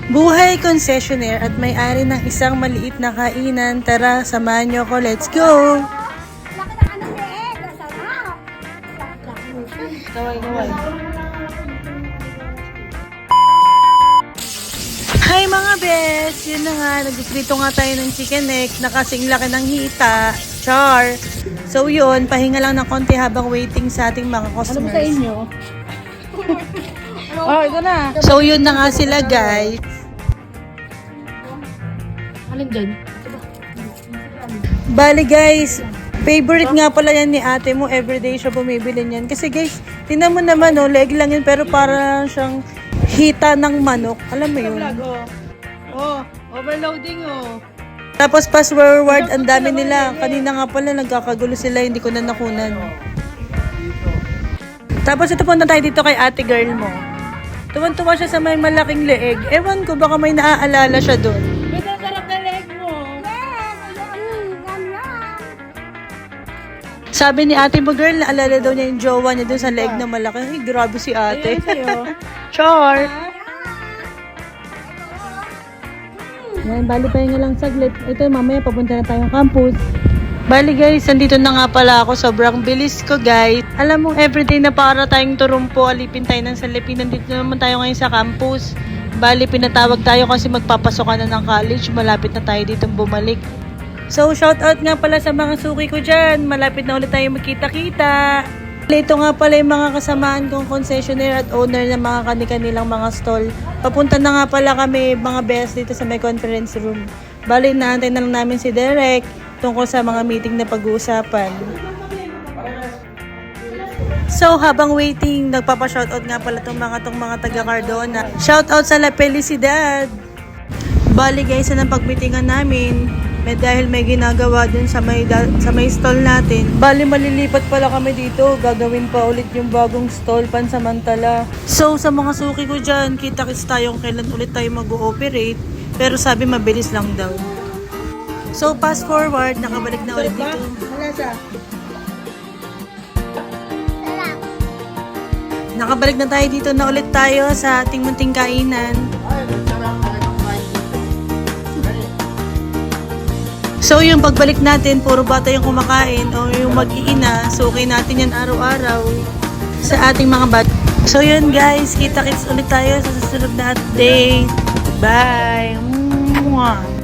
Buhay concessionaire at may-ari ng isang maliit na kainan. Tara, samahan niyo ako. Let's go! Kaway. Hi mga bes! Yun na nga, nagpiprito nga tayo ng chicken neck na kasing laki ng hita. Char! So yun, pahinga lang ng konti habang waiting sa ating mga customers. Ano sa inyo? Oh, ito na. So yun na nga sila guys. Alin dyan? Bali guys, favorite nga pala yan ni ate mo. Everyday siya bumibili niyan. Kasi guys, tingnan mo naman leg lang yun pero parang siyang hita ng manok. Alam mo yun? Oh, overloading oh. Tapos fast forward, ang dami nila. Kanina nga pala nagkakagulo sila, hindi ko na nakunan. Tapos ito punta tayo dito kay ate girl mo. Tuwan-tuwa siya sa may malaking leeg. Ewan ko, baka may naaalala siya doon. Ito ang sarap na leg mo. Sabi ni ate mo girl, naalala daw niya yung jowa niya doon sa leeg na malaki. Ay, grabe si ate. Ayun sa'yo. Char! Yan, bali pa nga lang saglit. Ito, mamaya papunta na tayong campus. Bali guys, nandito na nga pala ako. Sobrang bilis ko guys. Alam mo, everyday na para tayong turumpo, alipin tayo ng salipin. Nandito naman tayo ngayon sa campus. Bali, pinatawag tayo kasi magpapasok na ng college. Malapit na tayo dito bumalik. So, shout out nga pala sa mga suki ko dyan. Malapit na ulit tayo magkita-kita. Ito nga pala yung mga kasamaan kong concessionaire at owner ng mga kanilang mga stall. Papunta na nga pala kami mga best dito sa may conference room. Bali, naantay na lang namin si Derek tungkol sa mga meeting na pag-uusapan. So, habang waiting, nagpapa-shoutout nga pala tong mga taga-Cardona. Shoutout sa La Felicidad! Bali guys, sa pagmitingan namin, dahil may ginagawa dun sa may stall natin. Bali, malilipat pala kami dito. Gagawin pa ulit yung bagong stall pansamantala. So, sa mga suki ko dyan, kita-kits tayong kailan ulit tayo mag-ooperate. Pero sabi, mabilis lang daw. So, fast forward, nakabalik na ulit dito. Nakabalik na tayo dito na ulit tayo sa ating munting kainan. So, yung pagbalik natin, puro bata yung kumakain o yung mag-iina. So, okay natin yan araw-araw sa ating mga bata. So, yun guys. Kita-kits ulit tayo sa susunod na update. Bye! Mwah!